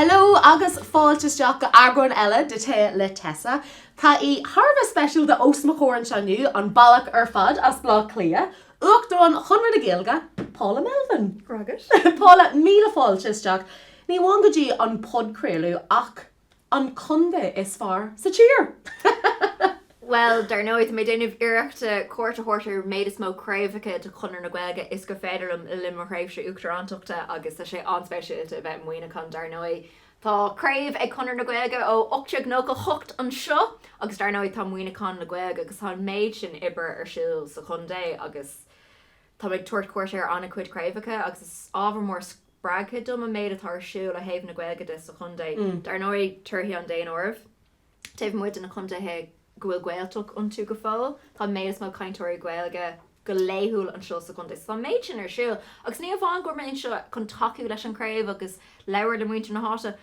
Hello agus fáilteteach go argóin eile de Tae Le Tessa. Tá I Harvest Special de Osmachóran Seanú an bailach ar fad as blá clia. Uachtarán Chonradh Le Gaeilge, Paula Melvin. Ragus. Paula, míle fáilteteach. Ní bhain go dtí an podchraoladh ach an conde is far sa tír. Well, dar nóid mé déanamh iireachta cuairteoirtar méid is mó craobhacha de Chonartha na Gaeilge is go féidirm I lim raibh se Uachtaránachta agus tá sé anspéisiúlte bheith Muineachán dar nóid. Tá craobh ag Chonartha na Gaeilge ó 8 nó go 8 an seo agus dar nóid tá Muineachán Le Gaeilge agus tá méid sin ibre ar siúil sa chundé agus tá ag tuairt cuairtear anna chuid craobhacha agus is ábhar mór bragcha dom a méid atá siúil a héamh na Gaeilge de sa chundé. Dar nóid tuirthaí an déan ormh. Taobh muid in na chundé gohfuil gaeltoch untu go fáil, tá méid is má caintóirí Gaeilge go léithúil an seo sa chundé. Tá méid sin ar siúil, agus ní bháin gur mé seo chun taciú leis an craobh agus leabhar de muinte na háta.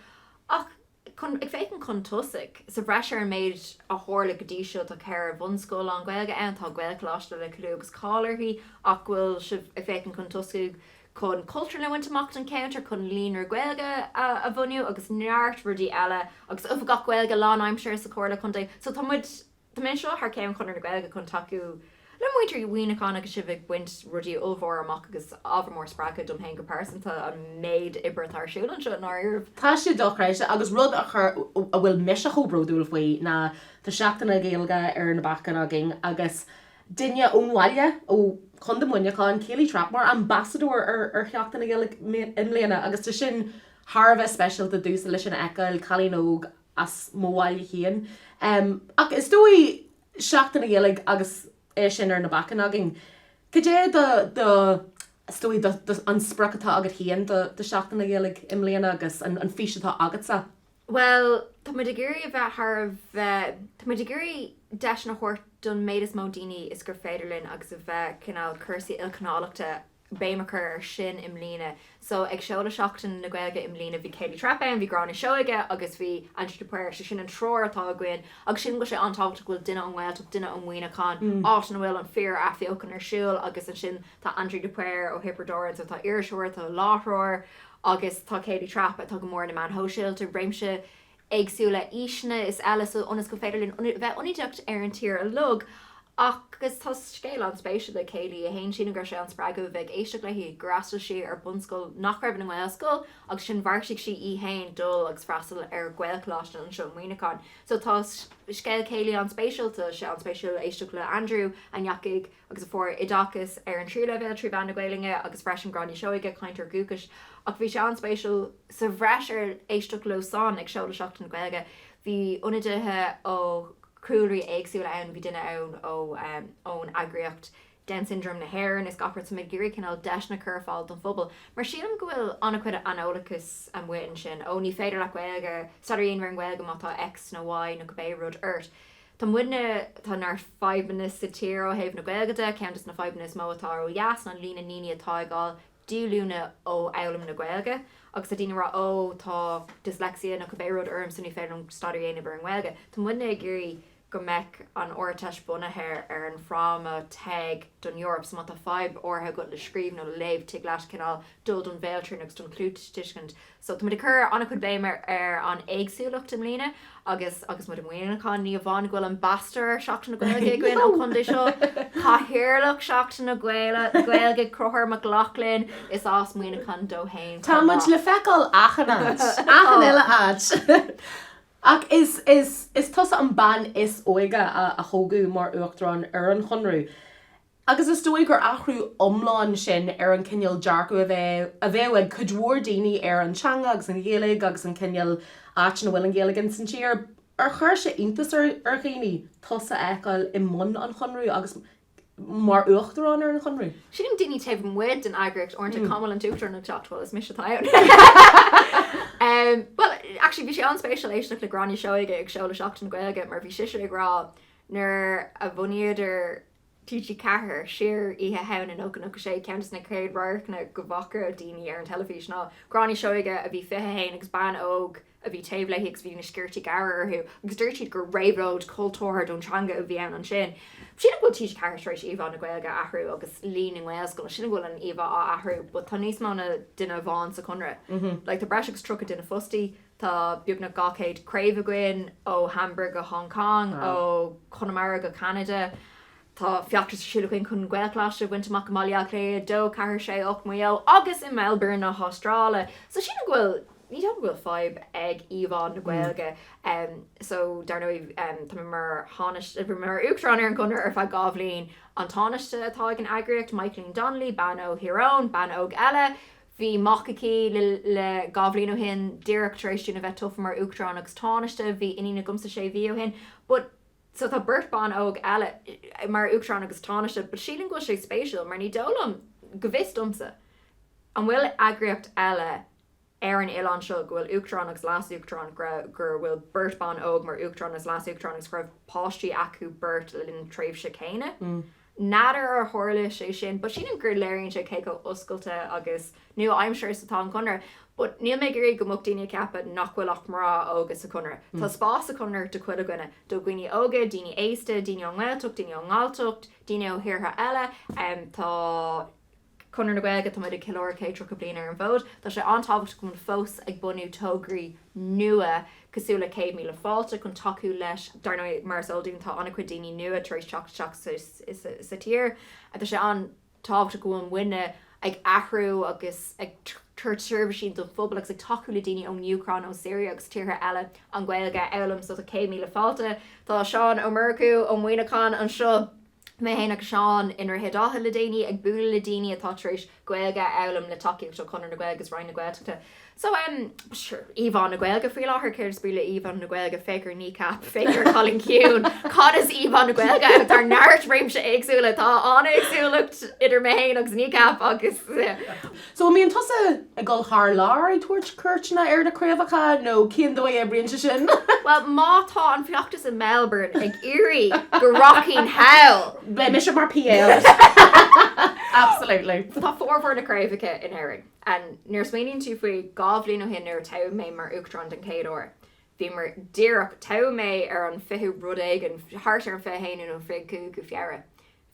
Ach ag fécinn chun tosaigh, sa bhreisir méid a tharla go dtí seo tá ceir bhunscoil an Gaeilge an tá Gaelchláiste le clú agus cáilarthaí ach bhfuil si ag fécinn chun tosaigh chun cultúr le bhaintach an counter chun líonar Gaeilge a bhuniu agus neart rudí eile agus ufa gach Gaeilge lá aimseir sa cóirla chundé. So tá mé seo th céim chunar na Gaeilge chun taciú le muintear Muineachán agus si bh buint rudí ómhór amach agus ábhar mór sppracha dom hen go persanta an méid ibritar siúil an seo náir. Tá sé dochreise agus rud a bhfuil meise chobródúil faoi na tá seachtainna Gaeilge ar na bachan agin agus duine ónhaile ó chun Muineachán Céilí Trapmór ambassador ar seachtainna Gaeilge in léana agus tá sin Harvest Special de dúsa leis an ecail chalínóg as móháil chéan. Ach is dói seachtainna Gaeilge agus é sin ar na bachan agin. Cé stoi an sprachatá agat hían de seachtainna Gaeilge im léana agus an físetá agatsa? Well, tá muid a géirí a bheith tá muid a géirí deis na chóirt don méid is mó daoine is gur féidirlinn agus a bheith cinál cursaí ilcanálaachta béimachar ar sin im lína. So ag seola seachtain na Gaeilge im lína bhí Céilí Trapmór, bhí Gráinne Seoige agus bhí Andrew Puir sin an tror atá againn agus sin go sé antábhacht bhfuil duine an Gaeltach duine an Muineachán áit na bhfuil an fear a fiochan ar siúil agus an sin tá Andrew Puir ó Hipperdoran so tá irisúir tá láthróir agus tá Céilí Trapmór tá go mór na man hóisiilte réimse agsúla ísne is eile so onas go féidirlinn bheith unideacht ar an tír a lug agus tá scéil an spéisiú le Céilí a héin sin gur sé an sppragu bheith éisteach le hí grastal si ar bunscoil nach raibh an Gaelscoil agus sin bharsigh si I héin dul agus freastal ar Gaelchláiste an seo Muineachán. So tá scéil Céilí an spéisiúlta sé an spéisiúil éisteach le Andrew an Jacaigh agus a fór Idachas ar an trí level trí bhena Gaeilge agus freisin Gráinne Seoige caintear gúcas ach bhí sé an spéisiúil sa bhreisir éisteach le san ag seola seachtain Gaeilge bhí unidithe ó cruúirí éagsúil ann bhí duine ann ón agriocht den syndrome na hairan is gapart sa mid géirí cinál deis na curfáil don phobal. Mar sílam go bhfuil anna chuid anolachas an bhuiin sin ó ní féidir le Gaeilge staríon mar an Gaeilge má tá X nó Y nó go bé rud ort. Tá muine tá nar 5 minutes sa tír ó héamh na Gaeilge de ceantas na 5 minutes mó atá ó jaas na lína níine atá gáil dúlúna ó elam na Gaeilge agus a dtíine ra ó tá dyslexia nó go bé rud orm san ní féidir staríon bar an Gaeilge. Tá muine géirí go meic an orteis bunathe ar an fráma tag don Europe sa mata 5 orthe go le scríb nó leibh te glas cinál dul don bhéiltrin agus don clút tuiscint. So tá muid a chur anna chud béimar ar an éagsúlacht im lína agus mu Muineachán ní bháin ghfuil an bastar seachtain na Gaeilge gin ó chundé seo chahirirlach seachtain na Gaeilge crothir McLaughlin is as Muineachán dó hain. Tá muid le feicáil achanad achan eile ad. Ach is tosa an ban is óige a thógu mar Uachtarán ar an chunrú. Agus is dói gur achrú omláin sin ar an cinneal dearcú a bheith cudhór daoine ar an teanga agus an Gaeilge agus an cinneal áit na bhfuil an Gaeilge san tír ar chuir sé intas ar chéine tosa eáil I mun an chunrú agus mar Uachtarán ar an chunrú. Sin daoine taobh muid an agriocht orintanta cáil an tútar na chatfuil is mis atá. Well, actually, bhí sé an spéisial éisteach le Gráinne Seoige ag seola seachtain Gaeilge mar bhí siise ag rá nar a bhuniaidir TG cethir siar ihe hen an ocan sé ceantas na céad rairc na go bhacar a daoine ar an telefís ná Gráinne Seoige a bhí fithe héin agus ban óg a bhí taobh le agus bhí na sciirtí gair arthú agus dúirtíad gur réibhróid cultúir don teanga a bhí an sin. Sinna bhfuil TG cethir éis Íomhán na Gaeilge ahrú agus líon in Gaelscoil sinna bhfuil an Íomhá ahrú, but tá níos mána duine bháin sa Chonradh. Like the breis agus trucha duine fustí Tá beag na gacéid craobh again ó Hamburg go Hong Kong ó Connemara go Canada. Tá fiachtas siúlainn chun gweilláiste bhaint amach maileach lé dó cair sé 8 mil agus in Melbourne na Austrráile. So sin bhfuil ní bhfuil 5 ag Íomhán na Gaeilge. So darnóí tá mar Uachtarán ar an gunnar ar feadh gábhlín an tánaiste atá an agriocht Michael Donnelly, ban ó Huron, ban óg eile. Bhí macaí le gábhlín ó hin Dearcán a bheith tufa mar Uachtarán agus tánaiste, bhí iní na gumsa sé bhí ó hin. But so tá birtbán óg eile mar Uachtarán agus tánaiste, but sílim go sé spéisiúil mar ní dólam go bhís dumsa. An bhfuil agriocht eile ar an Ileán seo go bhfuil Uachtarán agus las Uachtarán gur bhfuil birtbán óg mar Uachtarán agus las Uachtarán agus raibh páistí acu burt linn tréimh se céine. Nádar ar thorla sé sin, but sin gur léironn sé cé go oscailte agus nu I'm sure sa tá an chunar, but níl mé gurí go mucht daoine ceapa nach bhfuil ach mrá ógus a chunar. Tá spás a chunar do chuile gine, do gcuoine óga, daoine éiste, daoine an ghiltucht, daoine an ngáiltucht, daoine ó thiortha eile, tá chunar na Gaeilge tá muid kilóir cé tro go bliana ar an bhód, Tá sé antábhacht chun fós ag bunú tógraí nua cosúla 100 míle fáilte chun taú leis darna mar sódún tá anna chu daoine nua tar teach sa tír, a tá sé an tábhacht go an Muine ag ahrú agus ag tuirseirbhín do fphobal agus ag taú le daoine ó Muineachán ó Syria agus tíortha eile an Gaeilge elam so 100 míle fáilte. Tá Seán ó Mercú ó Muineachán an seo mé héna Seán inar hedathe le daoine ag buúla le daoine atá tréis Gaeilge elam le takeíocht seo chunar na Gaeilge agus roiin na Gaeltachta. So sure, Íomhán na Gaeilge faoi láthair céir spríle Íomhán na Gaeilge féidir nícap, féidir Colin Ciún, cad is Íomhán na Gaeilge ag tar náirt réim se agsúla tá anna agsúlacht idir mé héin agus nícap agus. So míon tosa a gáil thar lár ag tuairt cuairtena ar na craobhacha nó cían dó é brianta sin? Well, mátá an fiachtas in Melbourne ag Erie go rocking hell. Be mis mar PL. Absolutely. Tá fórhór na craobhacha in Éireann. And níor smaoiníonn tú faoi gábhlín ó hin ar taobh mé mar Uachtarán den céadúir. Bhí mar díreach taobh mé ar an fiche rud éigean thart ar an fihéanú ó fréicú go fiara.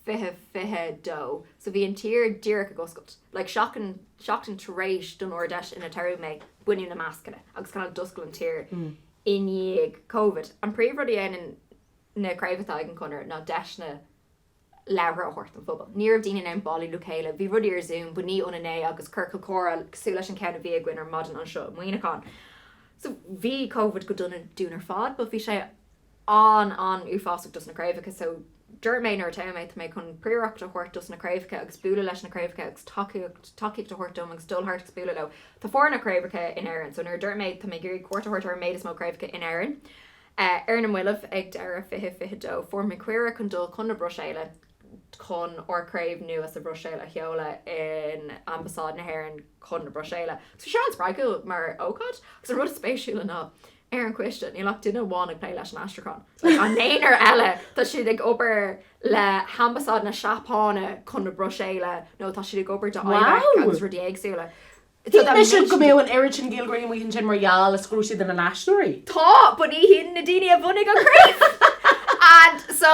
Fiche dó. So bhí an tír díreach a goscailt. Like seachtain taréis don ordeis ina taobh mé buinú na máscara agus canna doscail an tír in dhéag COVID. An príomhrudí éanaan na craobhatá ag an chunar ná deisna lehra a hort an fphobal. Níor daoine an bailí le chéile, bhí rudí ar Zoom, bu ní óna né agus curcail córa cosú leis an ceanna bhí aghain ar madan an seo Muineachán. So bhí COVID go dúnar fád, but bhí sé an uafásach dus na craobhacha, so dúirt mé nar taobh mé mé chun príoreacht a hort dus na craobhacha agus buúla leis na craobhacha agus takeíocht a hort dom agus dulthart agus buúla le. Tá fór na craobhacha in Éireann, so nar dúirt mé tá mé gurí cuairte hort ar méid is mó craobhacha in Éireann. Ar na mhuiileh ag ar a fiche dó, fór mé cuiire chun dul chun na broséile chun or craobh nu as a broséile a cheola in ambasád na Éireann chun na broséile. So sean spraigúil mar ócad, gus an rud spéisiúla ná ar an cuiste, ní lech duine bháin ag plé leis an astracán. An néonar eile tá siad ag obair le ambasád na seapána chun na broséile, nó tá siad ag obair de aileach agus rudí agsúla. Tí mis go mé an Eiritin Gilgrain mhuiin sin marall a scrúisiad in na náisiúirí. Tá, but ní hín na daine a bhunig an craobh. And so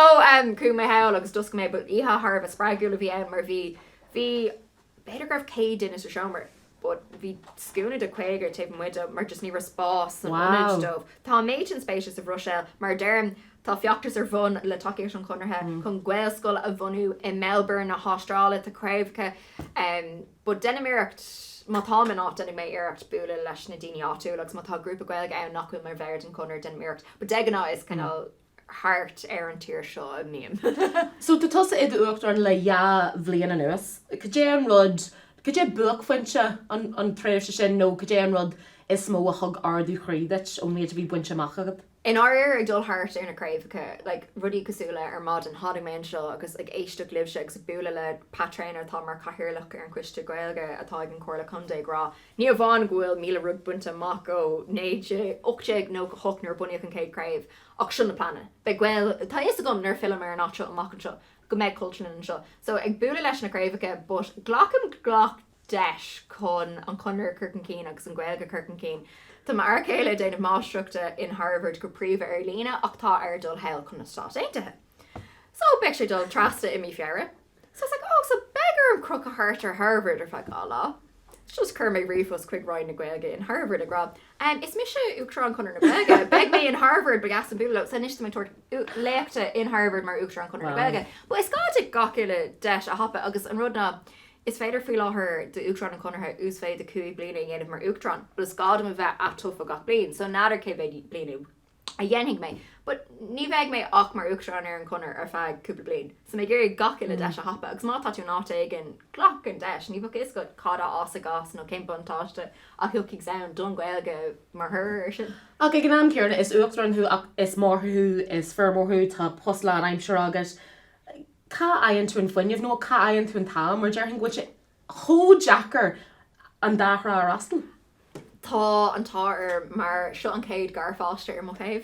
cú mé heil agus dus go mé, but ihe thbh spraigúla bhí mar bhí beidir gribh cé duine sa seomar, but bhí scúna de chuigear taobh muide mar just ní respás an dómh. Tá méid an spéisios a Rochelle mar dearm tá fiachtas ar bhun le takeíocht an Chonartha chun Gaelscoil a bhunú in Melbourne na Austrráile tá craobhacha, but denimireacht má tá man áit denna mé iireacht buúla leis na daoine áitiúil agus má tá grúpa Gaeilge ann nachfuil mar bhéir an chunar denimireacht, but deaganá is canál hart ar an tír seo a mím. So tú tosa iad Uachtarán le bhbliana nuas. Cé an rud, cé buach foiinte an tréimhse sin nó cé an rud is mó a thug ardú chraoideit ó méid bhí buinte amachagad. In áir ag dul hart ar na craobhacha, like rudí cosúla ar mad an hadaimén seo agus ag éisteach libse agus buúla le patréinar tá mar caihirirlach ar an cuiste Gaeilge atá ag an cóla chundé grá. Ní bháin ghfuil míle rud bunta amach ó 9 8 nó go thunar buíoch an céad craobh ach sin na plana. Be ghfuil tá is a gom nar film ar an áiteo amach an seo, go méid cultúin an seo. So ag buúla leis na craobhacha, but ghlach deis chun an chunar Kirkin Céin agus an Gaeilge Kirkin Céin. Tá mar céile déanamh mástruachta in Harvard go príomh ar lína ach tá ar dul heil chun na stát aontaithe. So beag sé dul trasta i mí fearra. So it's like, oh, so beggar an crook a heart ar Harvard ar feag lá. just Kermit Reefus quick Ryan na Gaeilge in Harvard a grab. Is mis Uachtarán Chonartha na Gaeilge. Beg me in Harvard begas an búla sa níos my tort leachta in Harvard mar Uachtarán Chonartha na Gaeilge. But is gáte gacile deis a hapa agus an rudna is féidir fí láthair de Uachtarán Chonartha ús féid de cúig blina dhéanamh mar Uachtarán. But is gádam a bheith a tufa gach blin. So nadidir cé bheith blina a dhéanaigh me. But ní bheith me ach mar Uachtarán ar an conar ar feadh cúpla blin. So me géir gacile deis a hapa agus má táú náta an gloch an deis. Ní bh is go cada as a gas nó céim bantáiste a thuigh sound don Gaeilge mar thir sin. Ag ag an am cearna is Uachtarán who is mórthú is fearmórthú tá posla an aimsir agus Ca aon tú an foiineh nó ca aon tú an tá mar dearthain go sé thó Jackar an dáthra ar astal. Tá an táir mar seo an céad gar fáiste ar má féh.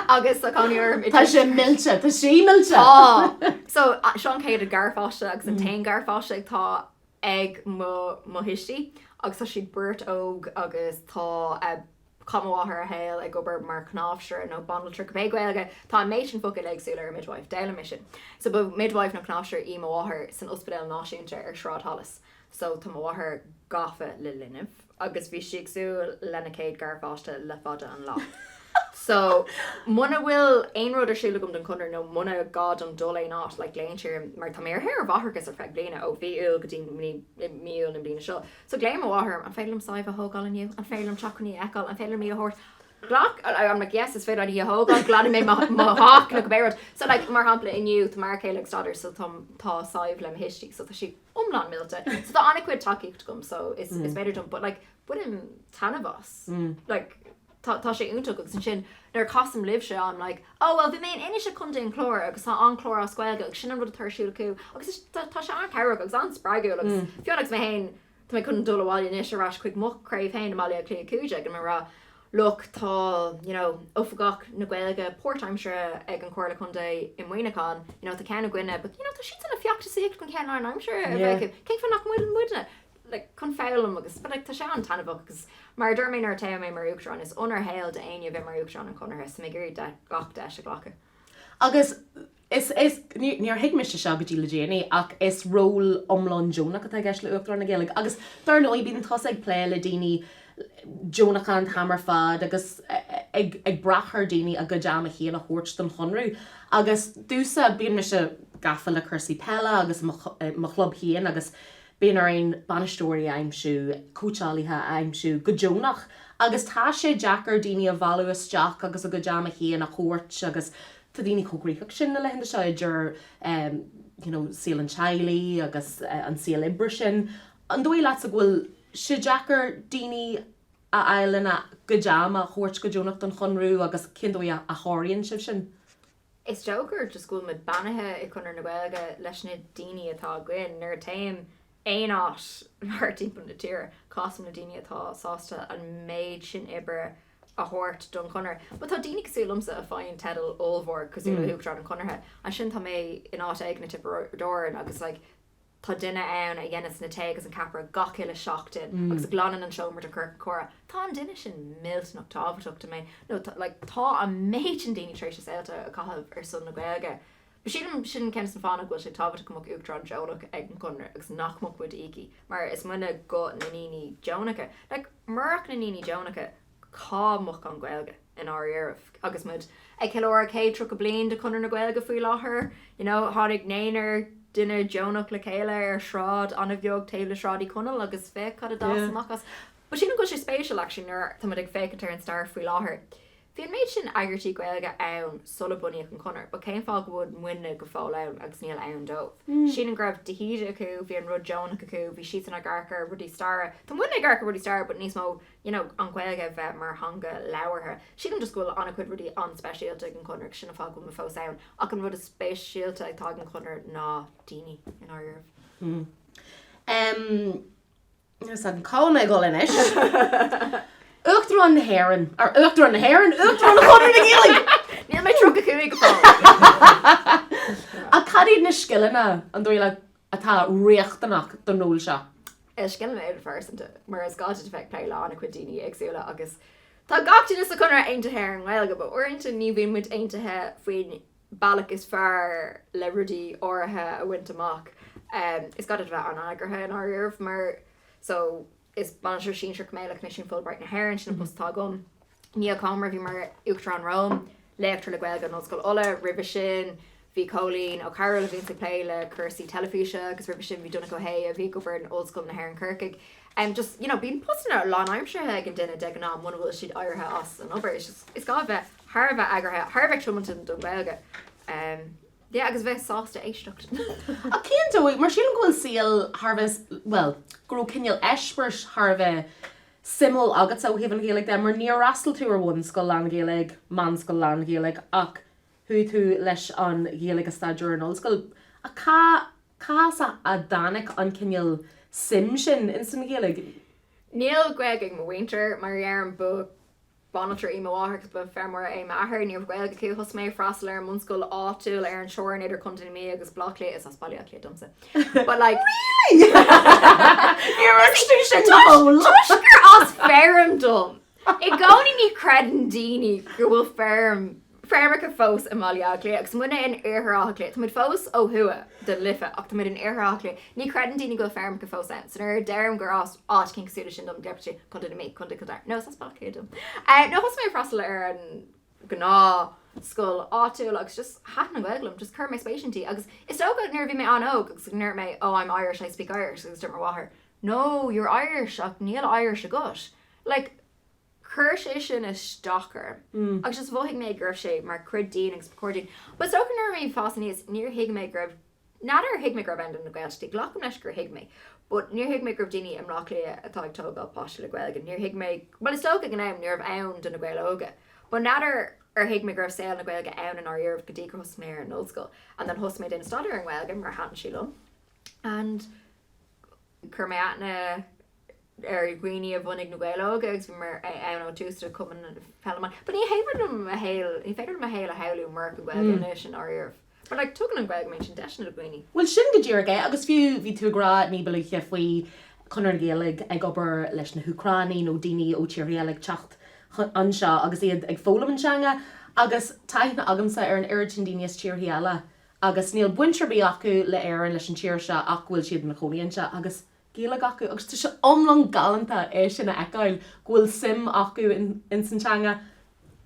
Agus a cáúir Tá sé milte, tá sí milte. So seo an céad a gar fáiste agus an tain gar fáiste tá ag mo hiistí agus tá siad burt óg agus tá Comhrá a héil ag gobar mar knáfsir nó bandal tru pe Gaeilge tá méid an focail agsúla ar midwife déile mission. So bu midwife nó knáfsir í máthair san ospidéal náisiúnta ar Shráid Hallas. So tá máthair gafa le linmh agus bhí siagsú lena céad gar fáiste le fada an lá. So muna bhfuil ein rud arsúla gom don chunar nó muna gad an dul é nát le léintir mar tá mé hair bhathgus ar feith bliana ó bhí ul go dtí míú na bliana seo. So léim bháthair an féilm saibh a thógáil aniu, an féilm teachchaní eáil, an féilm í a hort. Glach, I'm like, yes, it's fit out of your hogan, glad I made my hawk look better. So like, mar hampla in you, to mar Caeleg Stoddard, so tá saibh lem history, so she umlan milte. So the aniquid talking to come, so it's better done, but like, put him tan of us. Like, tá sé úntaach agus an sin nar cosm live se I'm like, oh well bhí mé inis se chun den chlór agus tá an chlór á scoilge agus sin an rud a thuirsúil acu agus tá se an ceire agus an spragu agus fiolagus mé hain tá mé chun dul bháil inis arás chuig mo craobh hain máile a clé cúide go mar look tá ofagach na Gaeilge portime sure ag an cuairla chun dé in Muineachán tá ceanna gine but tá si an a fiachta sí chun ceann I'm sure cé fan nach muidne like con fáilm agus but like tá sé an tanna agus mar dermé ar ta mé mar Uachtarán is onar héil de aine bheith mar Uachtarán an Chonartha mé gurí de gach de se ghlacha. Agus is níor hiigmeiste se go dtí le déanaine ach is ról omlán Jonach a gceis le Uachtarán na Gaeilge agus tar nó bín tá ag plé le daoine Jonachán hamar fad agus ag brachar daoine a go deama híana a thuirt don chonrú agus dúsa bíon me se gafa le chusaí pela agus mo chlub hían agus bíon ar ein banistóirí aimsú cútealaithe aimsú go Jonach agus tá sé Jackar daoine a bhallú isteach agus a go deama híana a thuirt agus tá daoine cógríoch sin na lehananta se idir síl an Chailí agus an síl ibre sin an dóí leat a bhfuil sé Jackar daoine a eileanna go deama thuirt go Jonach don chonrú agus cindóí a háiríonn sib sin. Is Joker just go mit banathe I chunar na Gaeilge leis na daoine atá gin nar taim ein át mar timp na tír cosm na daoine atá sásta an méid sin ibre a thuirt don chunar. But tá daoine cosúlamsa a fáin tedal ómhór cosúla Uachtarán an Chonartha an sin tá mé in áit ag na tippeadóir agus like tá duine ann a dhéananas na té agus an capra gachiile seachtain agus a glánan an seomar de chur chora. Tá an duine sin miltnach tábhachtachta mé. No tá a méid an daoine trééis éilta a caithh ar son na Gaeilge. Sin cean san fána goil sé tábhata go Uachtarán Jonach ag an chunar agus nachmach bud íci mar is muna go na níní Jonacha. Like marach na níní Jonacha cá moch an Gaeilge in áireamh agus mud ag ceóir cé tro go blion de chunar na Gaeilge faoi láthair tháinig néanaar duine Jonach le chéile ar Shráid anna bheog taobh le Shráidí conal agus fé cad a dásamachchas. But sin go sé spéisial actually nar tá ag féicetar an star faoi láthair. Bhíon méid sin airtí Gaeilge ann sola buíoch an conar, ba céim fág bhd muine go fáil ann agus níl ann dómh. Sin an greibh Beithígh acu, bhí an rud Jonach acu, bhí siad an garcar rudí star. Tá muine garcar rudí star, but níos mó an Gaeilge bheith mar hanga leabhartha. Siad an just go anna chuid rudí an speisialta an conar sin fág go fós ann. Ach an rud a spéisialta ag tá an conar ná daoine in áireamh. There's an cána go inis. Uachtarán na Héireann, ar Uachtarán na Héireann, Uachtarán na Chonartha na Gaeilge. Níl mé tro go cuaig go fáil. A cadíad na scileanna an dói le atá riachtanach don nóil se. Scileanna éidir farsanta, mar is gáte de feic pleile anna chuid daoine agsúla agus tá gachtain is a chunar aontathe ar an Gaeilge, but orintanta ní bhíon muid aontathe faoin bailach is fearr le rudí áirithe a bhaint amach. Is gáte bheith an agrathe an áireamh mar So is banir sin se méile mission Fulbright na Herin sin postá gom. Níl Comhrá bhí mar Uachtarán Rome, Uachtar Le Gaeilge nó scoil ola, ribh sin, bhí cholín ó Carol bhín sa pléile chusaí telefíse agus ribh sin bhí duna go hé a bhí go bhar an old school na Herin Kirkig. Just, bín postin ar lá aimimsere ag an duine de ná muna bhfuil siad áirithe as an obair. It's gá bheith Harbheith agrathe, Harbheith Trumanton do Gaeilge. Agus bheith sásta éisteach. A cén dóigh, mar sin ghfuil síl Harbheith, well, grú cinneal eispeirt Harbheith simul agat sa híhann Gaeilge de mar níor rastal tú ar bhain scoil lean Gaeilge, man scoil lean Gaeilge ach tú leis an Gaeilge staidir an ollscoil. A cá sa a dánach an cinneal sim sin in san Gaeilge? Níl Gaeilge mo winter mar an bu Bonitor í máhacht ba fermór é maithir níor Gaeilge cú thus mé freastal ar munscoil áitiúil ar an seoir idir chunta mí agus blachlé is as bailíoch lé domsa. But like Really? You're sin tóil. Tuisgur as ferm dom. I gáí ní credan daoine gur bhfuil fermicha fós a máliaachlé agus muna in arthráchlé. Tá mid fós ó thua de lifa ach tá mid in arthráchlé. Ní credan daoine go fermicha fós an. San ar deirm gur as cin cosúla sin dom deirtí chunta mí chunta dar. No, as bailíoch dom. No thus mé freastal ar an gná school áitiúil agus just hat na Gaeilge just cur mé spatiantí agus is so good nervy me an óg agus nerv me I'm Irish I speak Irish agus mar wahar. No, you're Irish ach níl Irish a gut. Like cur sé sin is stocker. Agus just bhóigh mé gribh sé mar crud dín agus recording. But so nerv mé fásan is níor hiig mé gribh nadidir hiig mé gribh end na Gaeilge glacham leis gur hiig mé. But níor hiig mé gribh daoine am rachlé atá ag tógáil páiste le Gaeilge. Níor hiig mé well is tóga gan am níor ann do na Gaeilge. But nadidir hiig me gribh saoil na Gaeilge ann an áiríomh go dtí hus mé an old school and then hus mé den staidir an Gaeilge mar hatan sílum and cur mé atna ar gwine a bhunig na Gaeilge agus mar ann ó tústa cuman fellman. But ní féidir a héil a heilú mar go Gaeilge leis an áiríomh. But like tugan an Gaeilge mé sin deisna a gwine. Well sin go dtíorga agus fiú bhí tú gra ní bailíocha faoi chunar Gaeilge ag obair leis na Uachtarán nó daoine ó tíorhéalaigh teacht anseo agus iad ag fólam an seanga agus taithna agamsa ar an iritin daoine tíorhéala agus níl buinterbí acu le éan leis an tíir se ach bhfuil siad na choíonn se agus Gaeilge acu agus tu se omlang galanta é sin na eáil ghfuil sim acu in san teanga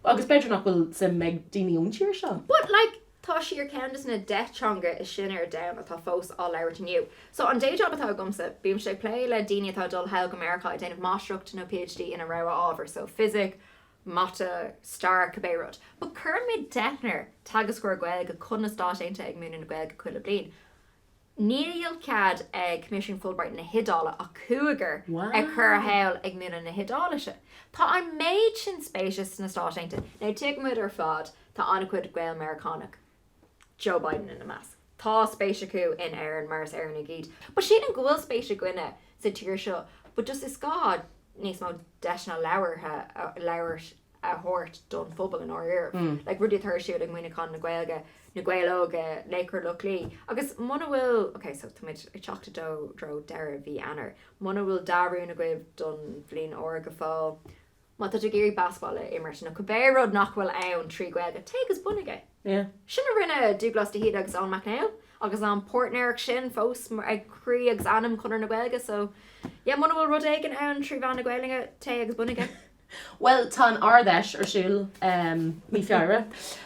agus beidir nach bhfuil sim meag daoine ón tíir se. But like tá siar ceantas na deithteanga is sin ar dam atá fós á leir taniu. So an day job atá gomsa, bím sé play le daoine atá dul heilg America a déanamh mástrucht nó PhD ina rá ábhar, so physic, mata, star cabérod. But cur mé deithnar tagas gur Gaeilge chun na stáisiinte ag múna na Gaeilge chuile blian. Níl cad ag Commission Fulbright na hidála a cuagar ag chur heil ag múna na hidálaise. Tá an méid sin spéisios na stáisiinte. Now tuig muid ar fád tá anna cuid Gael Americanach. Joe Biden in a mass. Tá spéisiú in Aaron Mars Aaron a gid. But she didn't go spéisiú gwine sa tíir seo. But just is God níos mó deisna leabhar a hort don fphobal in áiríomh. Like rudí thuir siúd ag Muineachán na Gaeilge, na Gaeilge, lécar luclí. Agus muna bhfuil, okay, so tamid I teachta dro deire bhí anar. Muna bhfuil darú na Gaeilge don bhlín óra go fáil. Má tá géirí basáile immer sin na cabérod nach bhfuil ann trí Gaeilge. Take is bunige. Yeah. Sinna rinne Douglas de Heed agus an McNeil agus an Portneirc sin fós mar ag crí exanam chunar na Gaeilge, so yeah, muna bhfuil rud éigen ann trí bhean na Gaeilge Tae agus bunige. Well, tá an ardheis ar siúil mí fearra.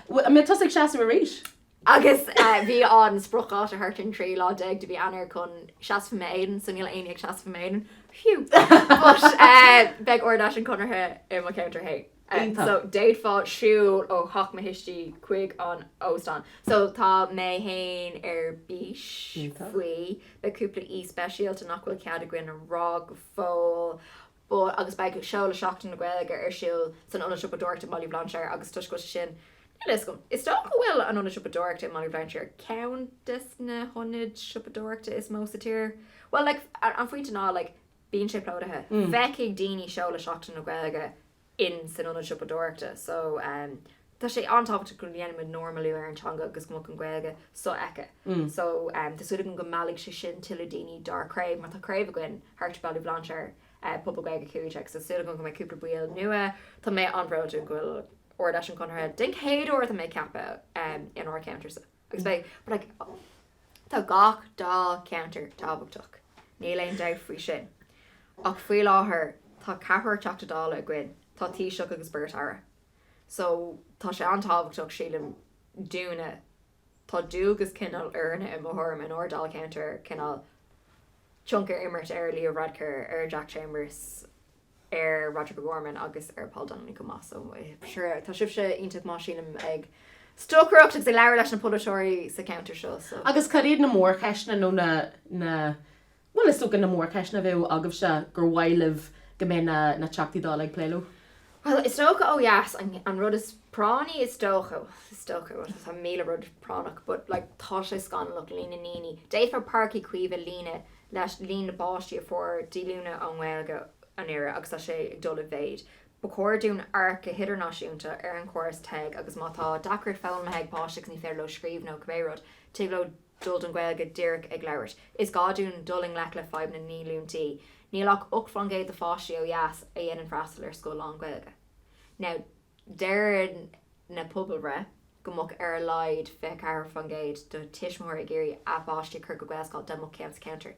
Mé tosaigh seaamh a rís. Agus bhí an spruchá a thuirtin trí lá deag de bhí anar chun seaamh méidan san níl aonaigh seaamh méidan. Phew. But beg ordáis an Chonartha in my counter hey. So date fought siúil ó hach ma histí chuig an óstan. So tá mé hain bish faoi beúpla í speisialta nach bhfuil cead a gin a rog fól. But agus beag seola seachtain na Gaeilge ar siúil san ownership a dúirta Molly Blanchard agus tuisco sin. Liscom, is sto go bhfuil an ownership a dúirta Molly Blanchard. Countess na honid siop a dúirta is most a tír. Well, like an faointe ná like bíonn sé plódathe. Bheicigh daoine seola seachtain na Gaeilge in san ownership a dúirta. So tá sé antábhachtta go dhéanamid normalú ar an teanga agus go an Gaeilge so eice. So tásúla go maiigh sé sin tuile daoine dar craobh mar tá craobh again thart Molly Blanchard public Gaeilge cuaireach so suúla go mé cúpla buil nua tá mé anbróide ghfuil ordáis an Chonartha den chéadúir tá mé cappa in our counters. Agus but like tá gach dá counter tábhachtach. Níl éon doubt faoi sin. ach faoi láthair tá cethir teachtadála a gcuin tá Taoiseach agus beirt ara. So tá sé antábhachtach sílim dúna tá dúgus cinál urne I mthorm an ordáil counter cinál chunker immert Leo Radker Jack Chambers Roger Gorman agus Paul Donnelly go más so sure tá sib se ionach má sílim ag stochrocht ag leir leis na polytóirí sa counter seo so agus cadéad na mór ceisna nó na well is tógan na mór ceisna bheith agah se gur bhhaileh go mé na teachtaídá ag pléilú. Well, is stocha yes, an rud is práni is stocha tá méle rud pránach, but like tá sé scanlach lína níní. Dé for parky cuiomh lína leis lína báistí for dílúna an bhilge an éire agus tá sé ag dul bhéid. Ba chóir dún arca hidirnáisiúnta an choras teag agus mátá dacr fellm heag páisteach ní fér lo scríb nó cbérod, te lo dul an ghilge Dearc ag leirt. Is gáún dulling lech le 5 na nílúntí. Nílach ook fan géad de fáisi ó jas a dhéanaan freistal ar scoil an ghilge. Now, deir na pobalre gomach ar leid fe car fan géad do tiismór a géirí a báistí cur go gweascáil demo camps counter.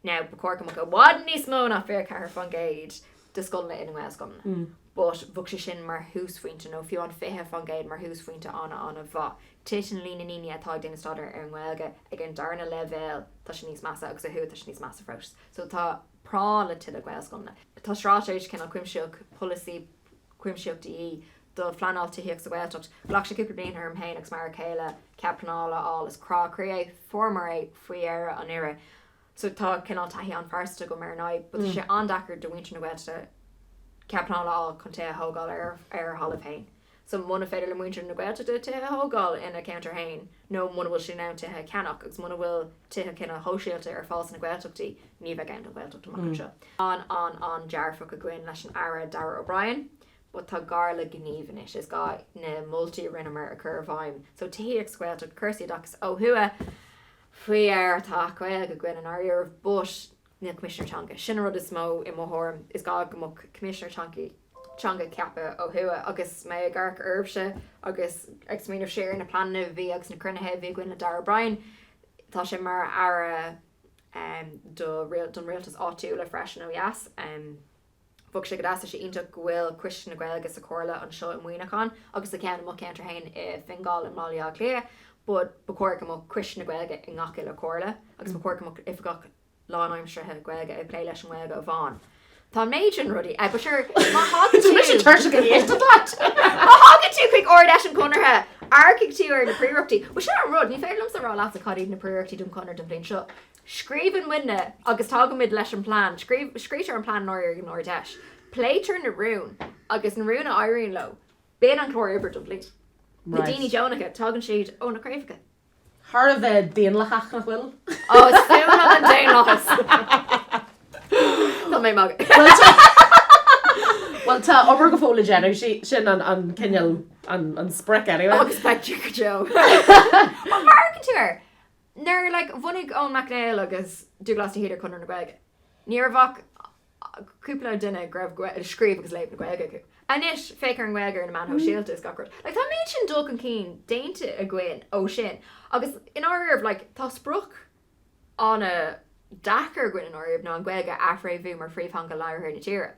Now, bacór gomach a wad níos mó na fe car fan géad de scoil le in gweascomna. But bhug sé sin mar hús faointe nó fiú an fithe fan géad mar hús faointe anna bha. Tiis an lína níine atá déana stadar ar an ghilge ag an darna level tá sin níos massa agus a thuú tá sin níos massa frás. So tá prála til a gweascomna. Tá strátéis cinna cuimseach policy cuimseachtaí do flanáil tuíoch sa ghailteacht. Blach sé cúpla bliain ar mhéin agus mar chéile ceapnála all is craoltóir formar é faoi ar an ire. So tá cinál taithí an farsta go mar náid, but sé andachar do winter na ghailteacht ceapnála all chun té thógáil ar hall féin. So muna féidir le muintir na ghailteacht té thógáil ina counter hain. No muna bhfuil sin ná tuthe ceannach agus muna bhfuil tuthe cinna hóisialta ar fás na ghailteachtaí ní bheith gan do ghailteacht amach seo. An dearfach a gcuin leis an ara Dara O'Brien. But tá garla gníomhanis is gá na multi rinnemer a curvhaim. So tíag squailteach cursaí agus ó thua faoi ar tá chuil go gcuin an áir bush na commissioner sin rud is mó I mthorm is gá gomach commissioner changa ceappa ó thua agus mé garc urbse agus ag smíanamh séir na planna bhí agus na crunethe bhí gcuin na Dara O'Brien tá sé mar ara don rialtas áitiúil le freisin ó jas Bug sé go sé ionach gohfuil cuiiste na ghilge sa chorla an seo in Muineachán agus a cean mo counter hain I fingáil in Mbaile léir, but bacóir go mo cuiiste na ghilge I ngach le chorla agus bacóir go if gach láimsrethe ghilge I plé leis an ghilge ó bháin. Tá méid an rudí ag sure má hágan tú chuig or leis an Chonartha arcaigh tú ar na príomhachtaí. Ba sé an rud ní féidirlumm sa rá lá a cadí na príomhachtaí dom Chonartha don bblin seo. Scríban winne agus tágamid leis an plán, scrítear an plán nóir an deis. Pléitir na rún agus an rún a airíonn lo. Béan an chlór ibre dumlí. Na daoine Jonacha tágann siad ó na craobhacha. Har a bheith déanlachach nach bhfuil? Oh, is fiúna an déanlachas. Tá mé mag. Well, tá obair go fóla déanú sin an cineal an sprec anyway. Agus picture go Joe. Well, marketeer. Ner like bhunig ón MacNeil agus dúglas na héidir chunar na ghilge. Níor bhach cúpla duine greibh scríb agus léib na ghilge. Anis féic ar an ghilge ar na man hóisialta is gacrad. Like tá méid sin dul an cín déinte a gcuin ó sin. Agus in áirbh like tá spruch an a dachar gcuin an áirbh ná an ghilge afré bhú mar phríomhthanga láithir na tíre.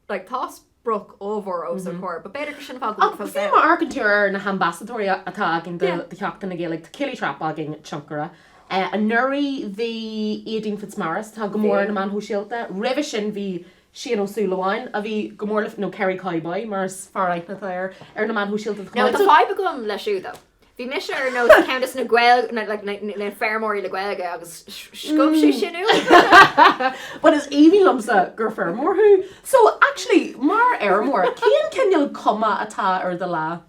Like tá spruch ómhór ó sa chóir, but beidir go sin fáil go fá sé. Bhí mar arcantóir na hambassadóí atá agin de Uachtarán Le Gaeilge tá cilí trap agin Chonradh. A nuirí bhí Aidan Fitzmaurice tá go mór na man hóisialta. Ribh sin bhí sían ó súlaháin a bhí go mór le nó Kerry Caibai mar faráid na ar na man hóisialta. No, tá fáib gom le siú though. Bhí mis ar nó countess na ghilge na fermóirí le ghilge agus scub sí sinú. But is éhí lumsa gur fermórthú. So actually mar airmór cían cinneal cuma atá ar de lá.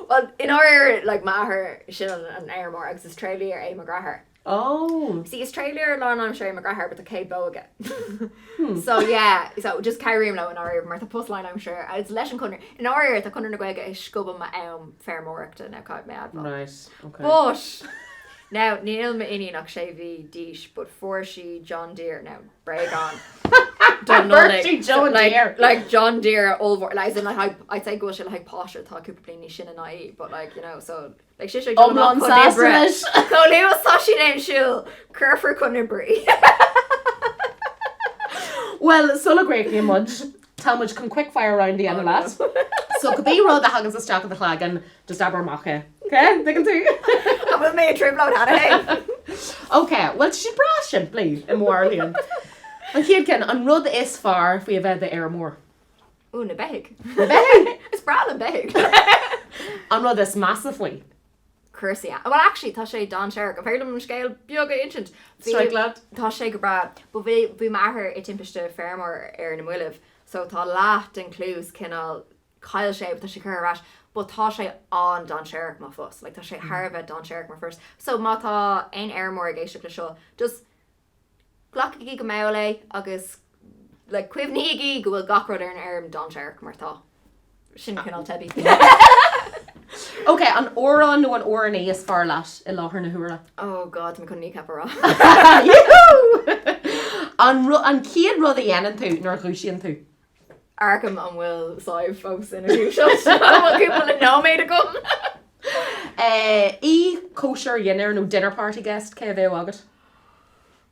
Well, in our like maher sin an airmór agus is tréile ar é McGrath. Oh. See, is trailer lá I'm sure McGrath but the Kate Boga. So yeah, so just carry him now in our Martha post line I'm sure. It's leis an cunner. In our the cunner na ghilge is scubba ma fairmórachta now caught me ad. Nice. Okay. But now Neil ma iníach sé bhí díis, but for she John Deere now brag on. John Deere. Like John Deere old like I'd say go she like posher tá cúpla bliain sin an AI, but like you know so like she go on sausage. Coleo sashi name shoe Kerfer Cunnebury. Well, sulla great ní mud. Tá muid chun quick fire round the end of that. So go bí rud a hagan sa steach the chlágan just aber macha. Okay? Dig tú. A bhfuil mé tripload hana. Okay, well si bra simply in Warlian. An chéad cin an rud is far faoi a bheith the air mór. Ooh, na Beithígh. Na Beithígh? It's bra na Beithígh. An rud is massively. Cursia. Well, actually, tá sé don seir go bhéir an scéil beaga inchint. Strike lad. Tá sé go bra, but bhí maithair I timpiste fermór na Mhuineamh, so tá láat den clús cinál cail sé, tá sé chur arás, but tá sé an don seir má fus. Like, tá sé Harbheith don seir mar first. So má tá ein airmór a géiste le seo. Just glacigí go mbaile agus like cuimhníigí go bhfuil gachrod an airm don seir mar tá. Sin cinál tebi. Okay, an óran nó an óraní is far leat I láthar na huaire. Oh god, me chun ní capar An céad rud a dhéanaan tú nar chúisian tú. Arkham an bhfuil sáibh fós in a dú seo. Cúpla le nóméid a gom. Í kosher dhéanaar nó dinner party guest cé bhéh agad.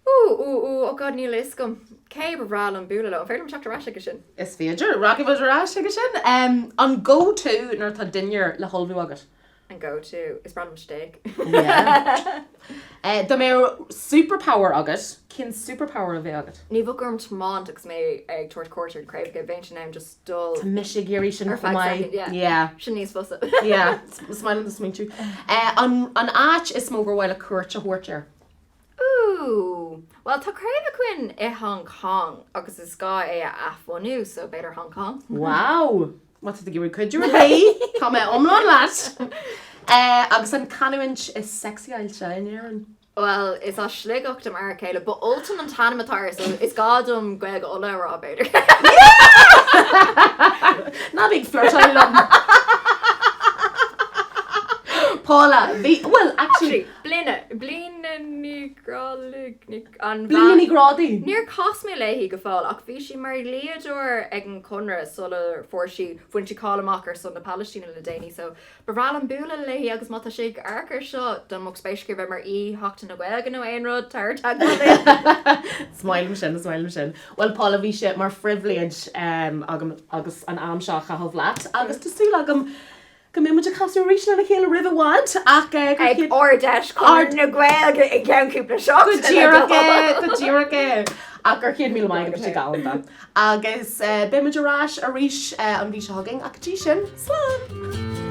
Oh god, níl is gom. Cé bhrá an búla le. Féidir teachtar rá go sin. Is féidir, Rocky was rá go sin. An go-to nar tá dinner le holbhú agad. And go to is random steak. Yeah. Da mé superpower agad. Cin superpower a bheith agad. Ní bhgurm tmán agus mé ag tuairt cuairtear craobh go bhaint sin just dull. Tá mise géirí sin Ar go mai. Yeah. Sin níos fusa. Yeah, smiling the swing too. An áit is mó bhfuil a cuairt a thuirtear. Ooh. Well, tá craobh cuin I Hong Kong agus is gá é a F1 so better Hong Kong. Wow. What did you could you repay? Tá mé omlán leat. Agus an canhaint is sexy ail se in éan. Well, is a sligocht am ar céile, but ultim an tanamatar, so is gádum gweg ola rá beidir. Na big flirt I love. Paula, well actually blin ní grálig an blin ní grádí. Níor cos mé léhí go fáil ach bhí si mar léadúir ag an Chonradh sola fórsí fuin si cálamach ar son na Palestine le déine, so bhráil an búla léhí agus mata sé arcar seo don mo spéisci bheith mar hUachtarán Le Gaeilge nó aon rud tar tag. Smile sin. Well Paula bhí sé mar frivolage agus an am seo chahabh leat agus tású agam go mé muidir casú rísle na chéile rih bhád ach ag ordeis chuir na Gaeilge ag ceanúpla seo go ddíracha ach gur chéad míle maigh go sé galanta agus bimidirráis a ríis an bhí se hagging ach tí sin slán.